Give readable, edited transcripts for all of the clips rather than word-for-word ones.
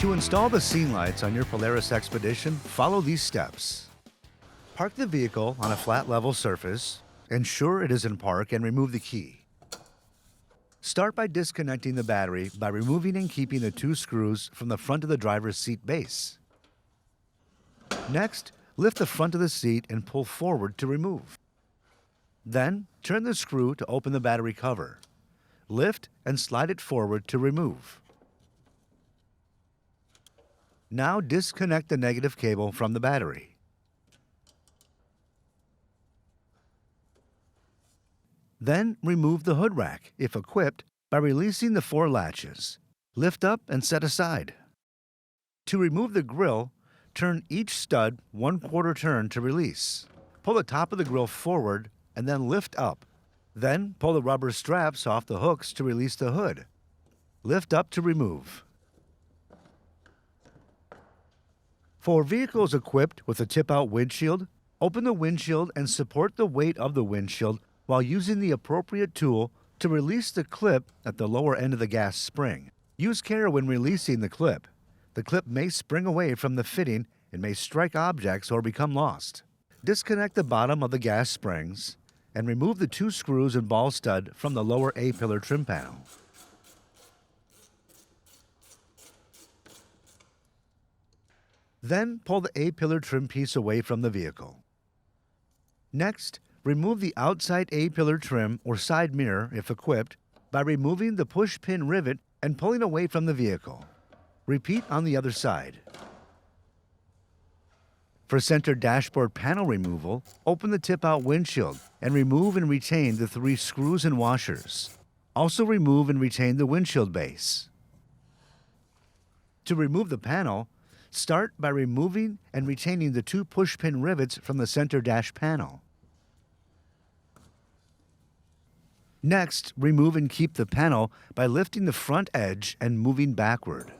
To install the scene lights on your Polaris Expedition, follow these steps. Park the vehicle on a flat level surface. Ensure it is in park and remove the key. Start by disconnecting the battery by removing and keeping the two screws from the front of the driver's seat base. Next, lift the front of the seat and pull forward to remove. Then, turn the screw to open the battery cover. Lift and slide it forward to remove. Now disconnect the negative cable from the battery. Then remove the hood rack, if equipped, by releasing the four latches. Lift up and set aside. To remove the grill, turn each stud 1/4 turn to release. Pull the top of the grill forward and then lift up. Then pull the rubber straps off the hooks to release the hood. Lift up to remove. For vehicles equipped with a tip-out windshield, open the windshield and support the weight of the windshield while using the appropriate tool to release the clip at the lower end of the gas spring. Use care when releasing the clip. The clip may spring away from the fitting and may strike objects or become lost. Disconnect the bottom of the gas springs and remove the two screws and ball stud from the lower A-pillar trim panel. Then pull the A-pillar trim piece away from the vehicle. Next, remove the outside A-pillar trim or side mirror, if equipped, by removing the push-pin rivet and pulling away from the vehicle. Repeat on the other side. For center dashboard panel removal, open the tip-out windshield and remove and retain the 3 screws and washers. Also remove and retain the windshield base. To remove the panel, start by removing and retaining the 2 push-pin rivets from the center dash panel. Next, remove and keep the panel by lifting the front edge and moving backward.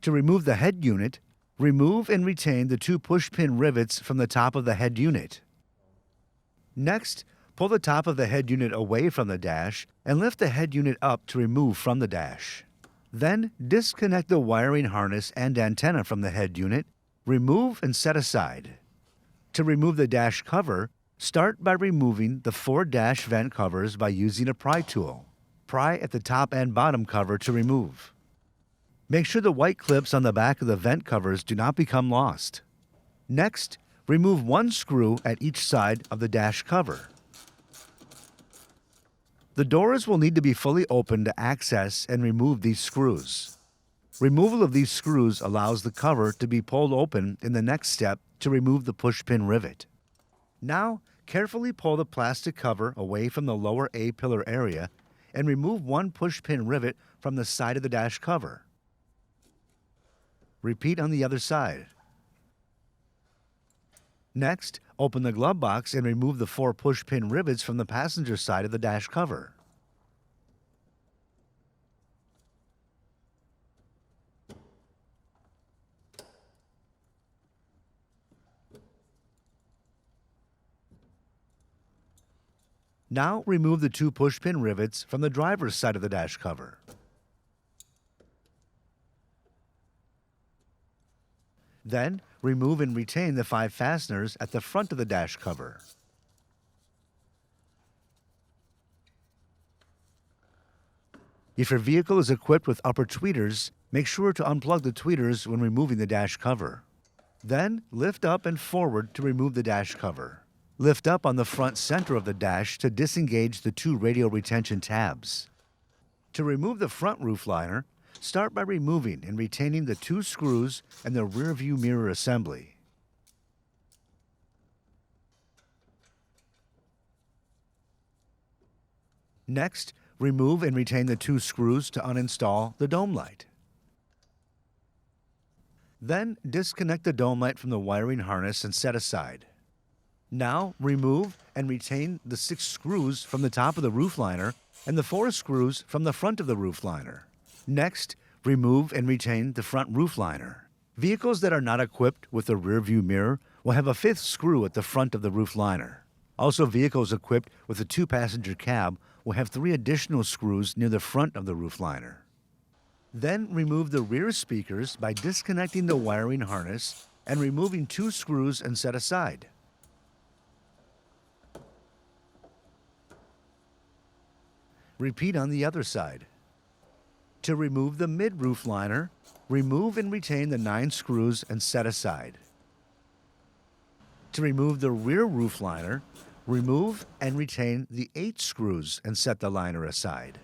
To remove the head unit, remove and retain the 2 push-pin rivets from the top of the head unit. Next, pull the top of the head unit away from the dash and lift the head unit up to remove from the dash. Then, disconnect the wiring harness and antenna from the head unit, remove and set aside. To remove the dash cover, start by removing the 4 dash vent covers by using a pry tool. Pry at the top and bottom cover to remove. Make sure the white clips on the back of the vent covers do not become lost. Next, remove 1 screw at each side of the dash cover. The doors will need to be fully opened to access and remove these screws. Removal of these screws allows the cover to be pulled open in the next step to remove the push-pin rivet. Now, carefully pull the plastic cover away from the lower A-pillar area and remove 1 push-pin rivet from the side of the dash cover. Repeat on the other side. Next, open the glove box and remove the 4 push-pin rivets from the passenger side of the dash cover. Now remove the 2 push-pin rivets from the driver's side of the dash cover. Then, remove and retain the 5 fasteners at the front of the dash cover. If your vehicle is equipped with upper tweeters, make sure to unplug the tweeters when removing the dash cover. Then, lift up and forward to remove the dash cover. Lift up on the front center of the dash to disengage the 2 radial retention tabs. To remove the front roof liner, start by removing and retaining the 2 screws and the rear view mirror assembly. Next, remove and retain the 2 screws to uninstall the dome light. Then, disconnect the dome light from the wiring harness and set aside. Now, remove and retain the 6 screws from the top of the roof liner and the 4 screws from the front of the roof liner. Next, remove and retain the front roof liner. Vehicles that are not equipped with a rear view mirror will have a 5th screw at the front of the roof liner. Also, vehicles equipped with a 2-passenger cab will have 3 additional screws near the front of the roof liner. Then remove the rear speakers by disconnecting the wiring harness and removing 2 screws and set aside. Repeat on the other side. To remove the mid-roof liner, remove and retain the 9 screws and set aside. To remove the rear roof liner, remove and retain the 8 screws and set the liner aside.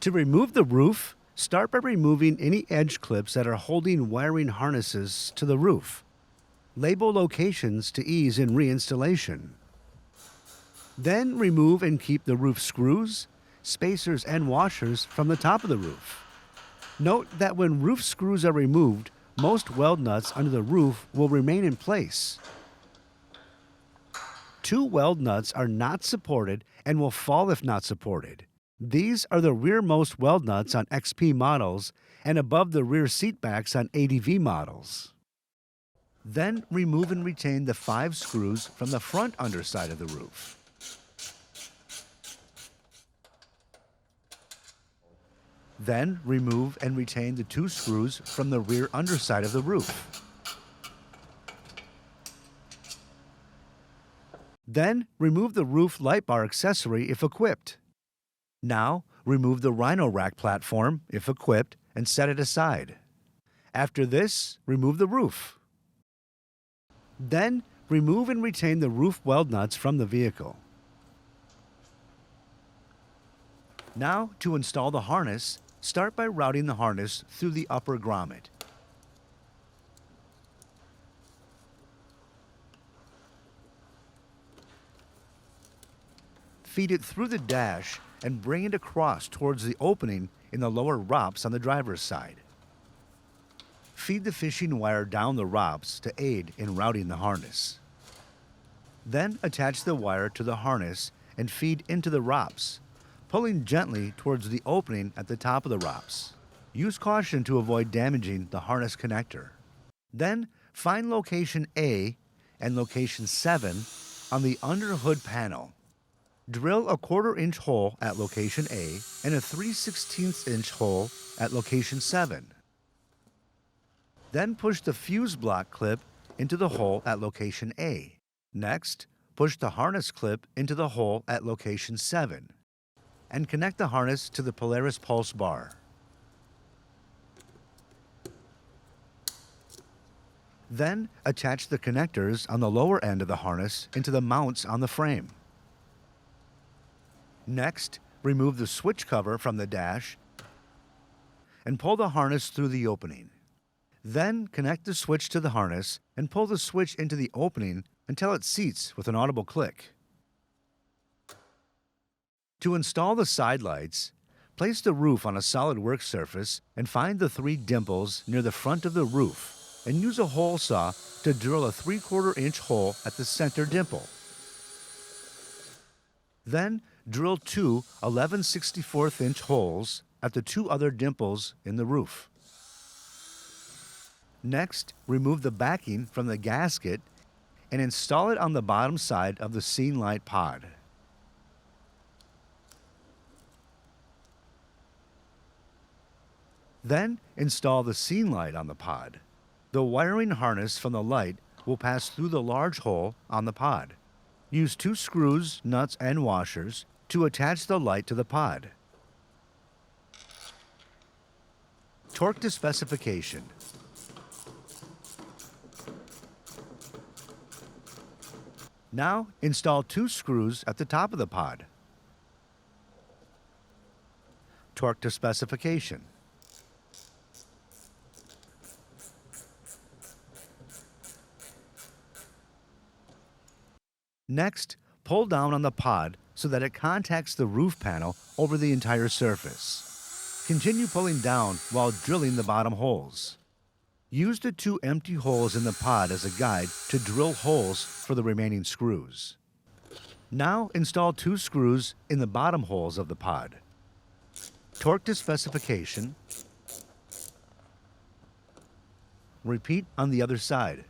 To remove the roof, start by removing any edge clips that are holding wiring harnesses to the roof. Label locations to ease in reinstallation. Then remove and keep the roof screws, spacers, and washers from the top of the roof. Note that when roof screws are removed, most weld nuts under the roof will remain in place. 2 weld nuts are not supported and will fall if not supported. These are the rearmost weld nuts on XP models and above the rear seat backs on ADV models. Then remove and retain the 5 screws from the front underside of the roof. Then remove and retain the 2 screws from the rear underside of the roof. Then remove the roof light bar accessory if equipped. Now remove the Rhino rack platform if equipped and set it aside. After this, remove the roof. Then remove and retain the roof weld nuts from the vehicle. Now to install the harness, start by routing the harness through the upper grommet. Feed it through the dash and bring it across towards the opening in the lower ROPS on the driver's side. Feed the fishing wire down the ROPS to aid in routing the harness. Then attach the wire to the harness and feed into the ROPS, pulling gently towards the opening at the top of the ROPS. Use caution to avoid damaging the harness connector. Then find location A and location 7 on the under hood panel. Drill a 1/4 inch hole at location A and a 3/16 inch hole at location 7. Then push the fuse block clip into the hole at location A. Next, push the harness clip into the hole at location 7 and connect the harness to the Polaris Pulse bar. Then attach the connectors on the lower end of the harness into the mounts on the frame. Next, remove the switch cover from the dash and pull the harness through the opening. Then connect the switch to the harness and pull the switch into the opening until it seats with an audible click. To install the side lights, place the roof on a solid work surface and find the 3 dimples near the front of the roof and use a hole saw to drill a 3/4 inch hole at the center dimple. Then drill 2 11/64 inch holes at the 2 other dimples in the roof. Next, remove the backing from the gasket and install it on the bottom side of the scene light pod. Then install the scene light on the pod. The wiring harness from the light will pass through the large hole on the pod. Use 2 screws, nuts, and washers to attach the light to the pod. Torque to specification. Now install 2 screws at the top of the pod. Torque to specification. Next, pull down on the pod so that it contacts the roof panel over the entire surface. Continue pulling down while drilling the bottom holes. Use the 2 empty holes in the pod as a guide to drill holes for the remaining screws. Now install 2 screws in the bottom holes of the pod. Torque to specification. Repeat on the other side.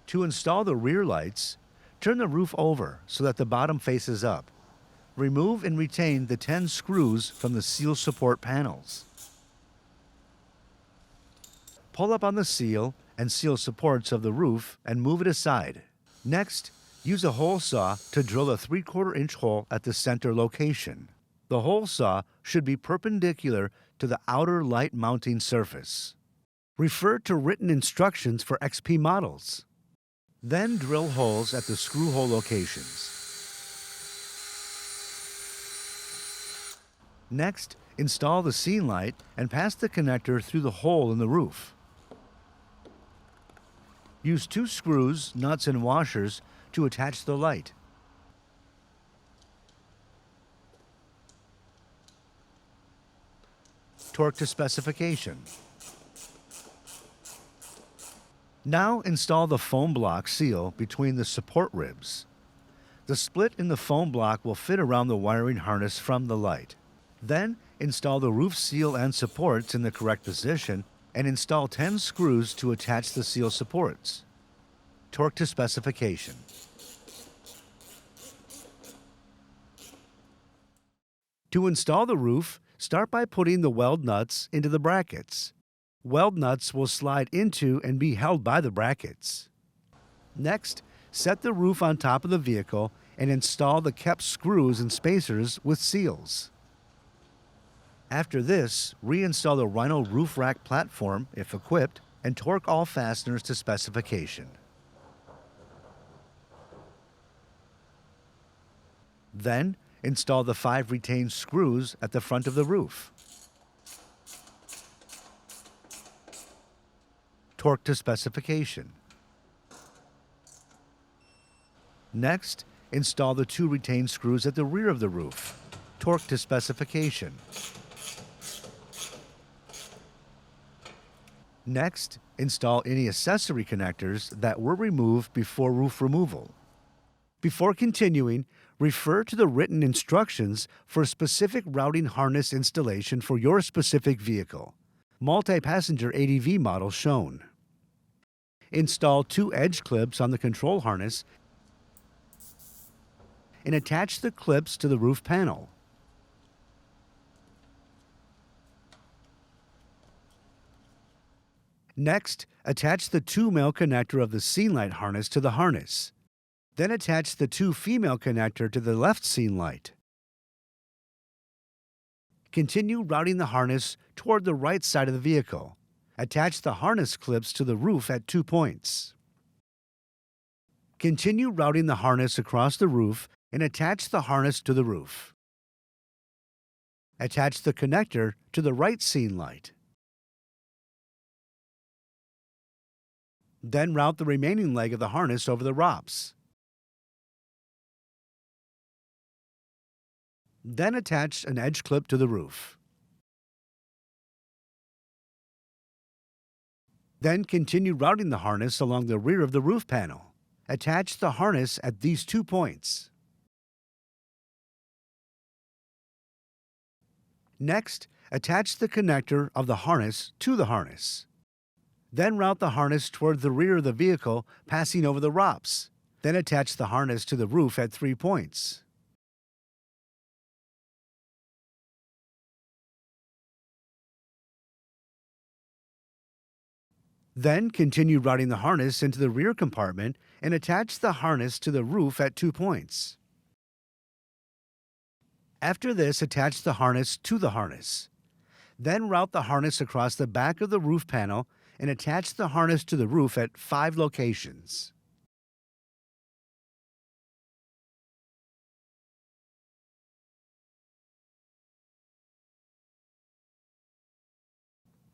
To install the rear lights, Turn the roof over so that the bottom faces up. Remove and retain the 10 screws from the seal support panels. Pull up on the seal and seal supports of the roof and move it aside. Next, use a hole saw to drill a 3/4 inch hole at the center location. The hole saw should be perpendicular to the outer light mounting surface. Refer to written instructions for XP models. Then drill holes at the screw hole locations. Next, install the scene light and pass the connector through the hole in the roof. Use 2 screws, nuts, and washers to attach the light. Torque to specification. Now install the foam block seal between the support ribs. The split in the foam block will fit around the wiring harness from the light. Then install the roof seal and supports in the correct position and install 10 screws to attach the seal supports. Torque to specification. To install the roof, start by putting the weld nuts into the brackets. Weld nuts will slide into and be held by the brackets. Next, set the roof on top of the vehicle and install the kept screws and spacers with seals. After this, reinstall the Rhino roof rack platform, if equipped, and torque all fasteners to specification. Then, install the 5 retained screws at the front of the roof. Torque to specification. Next, install the 2 retained screws at the rear of the roof. Torque to specification. Next, install any accessory connectors that were removed before roof removal. Before continuing, refer to the written instructions for specific routing harness installation for your specific vehicle. Multi-passenger ADV model shown. Install 2 edge clips on the control harness and attach the clips to the roof panel. Next, attach the 2 male connector of the scene light harness to the harness. Then attach the 2 female connector to the left scene light. Continue routing the harness toward the right side of the vehicle. Attach the harness clips to the roof at 2 points. Continue routing the harness across the roof and attach the harness to the roof. Attach the connector to the right scene light. Then route the remaining leg of the harness over the ROPS. Then attach an edge clip to the roof. Then continue routing the harness along the rear of the roof panel. Attach the harness at these 2 points. Next, attach the connector of the harness to the harness. Then route the harness toward the rear of the vehicle, passing over the ROPS. Then attach the harness to the roof at 3 points. Then continue routing the harness into the rear compartment and attach the harness to the roof at 2 points. After this, attach the harness to the harness. Then route the harness across the back of the roof panel and attach the harness to the roof at 5 locations.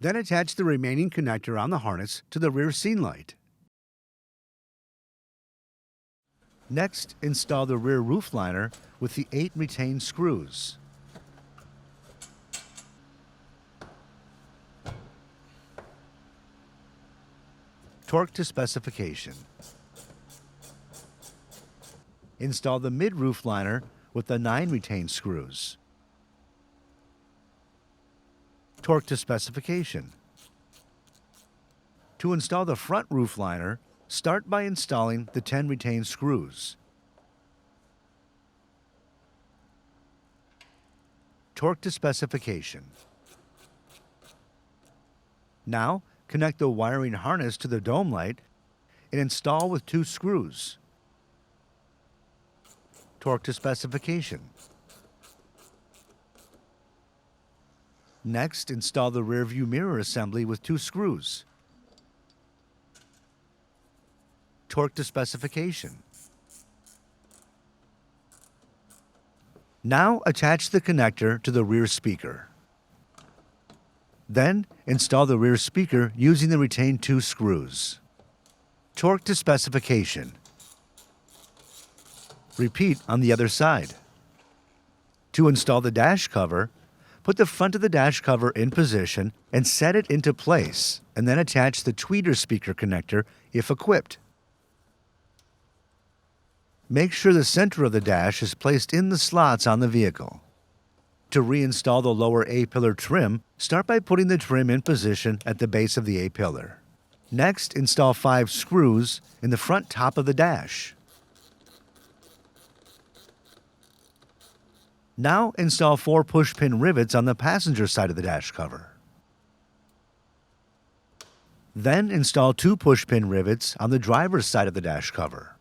Then attach the remaining connector on the harness to the rear scene light. Next, install the rear roof liner with the 8 retained screws. Torque to specification. Install the mid-roof liner with the 9 retained screws. Torque to specification. To install the front roof liner, Start by installing the 10 retained screws. Torque to specification. Now, connect the wiring harness to the dome light and install with 2 screws. Torque to specification. Next, install the rear view mirror assembly with 2 screws. Torque to specification. Now attach the connector to the rear speaker. Then install the rear speaker using the retained 2 screws. Torque to specification. Repeat on the other side. To install the dash cover, put the front of the dash cover in position and set it into place, and then attach the tweeter speaker connector if equipped. Make sure the center of the dash is placed in the slots on the vehicle. To reinstall the lower A-pillar trim, start by putting the trim in position at the base of the A-pillar. Next, install 5 screws in the front top of the dash. Now install 4 push-pin rivets on the passenger side of the dash cover. Then install 2 push-pin rivets on the driver's side of the dash cover.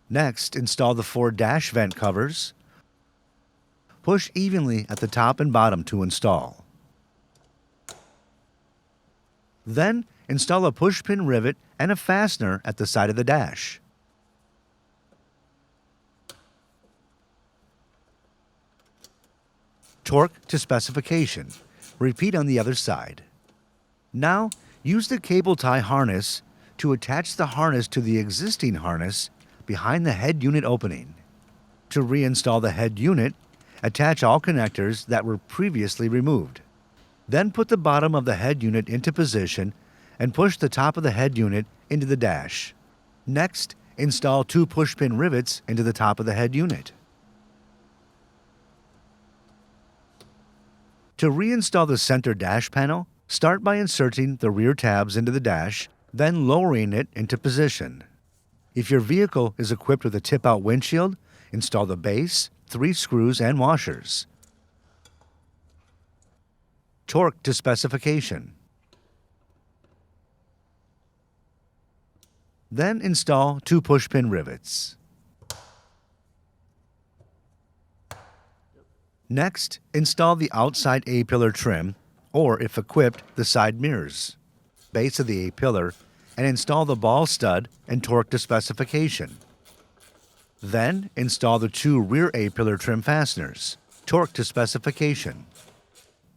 Next, install the 4 dash vent covers. Push evenly at the top and bottom to install. Then, install a push-pin rivet and a fastener at the side of the dash. Torque to specification. Repeat on the other side. Now, use the cable tie harness to attach the harness to the existing harness behind the head unit opening. To reinstall the head unit, attach all connectors that were previously removed. Then put the bottom of the head unit into position and push the top of the head unit into the dash. Next, install 2 push-pin rivets into the top of the head unit. To reinstall the center dash panel, start by inserting the rear tabs into the dash, then lowering it into position. If your vehicle is equipped with a tip-out windshield, install the base, 3 screws, and washers. Torque to specification. Then install 2 push-pin rivets. Next, install the outside A-pillar trim, or if equipped, the side mirrors, base of the A-pillar, and install the ball stud and torque to specification. Then, install the 2 rear A-pillar trim fasteners, torque to specification.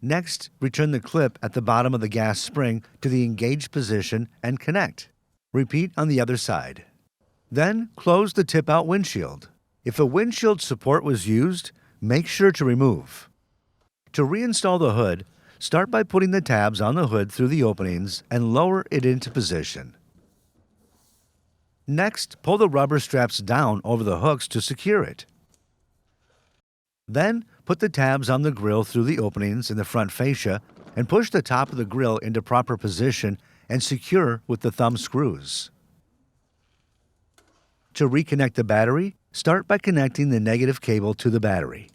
Next, return the clip at the bottom of the gas spring to the engaged position and connect. Repeat on the other side. Then, close the tip-out windshield. If a windshield support was used, make sure to remove. To reinstall the hood, start by putting the tabs on the hood through the openings and lower it into position. Next, pull the rubber straps down over the hooks to secure it. Then, put the tabs on the grille through the openings in the front fascia and push the top of the grille into proper position and secure with the thumb screws. To reconnect the battery, start by connecting the negative cable to the battery.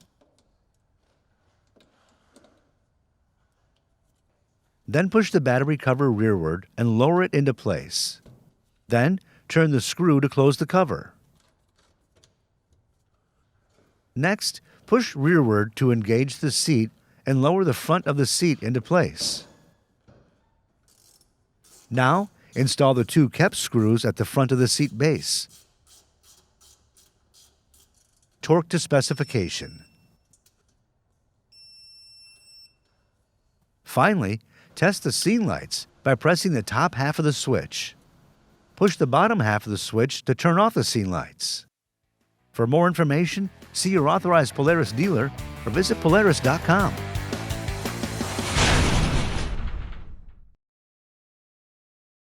Then push the battery cover rearward and lower it into place. Then, turn the screw to close the cover. Next, push rearward to engage the seat and lower the front of the seat into place. Now, install the 2 KEP screws at the front of the seat base. Torque to specification. Finally, test the scene lights by pressing the top half of the switch. Push the bottom half of the switch to turn off the scene lights. For more information, see your authorized Polaris dealer or visit Polaris.com.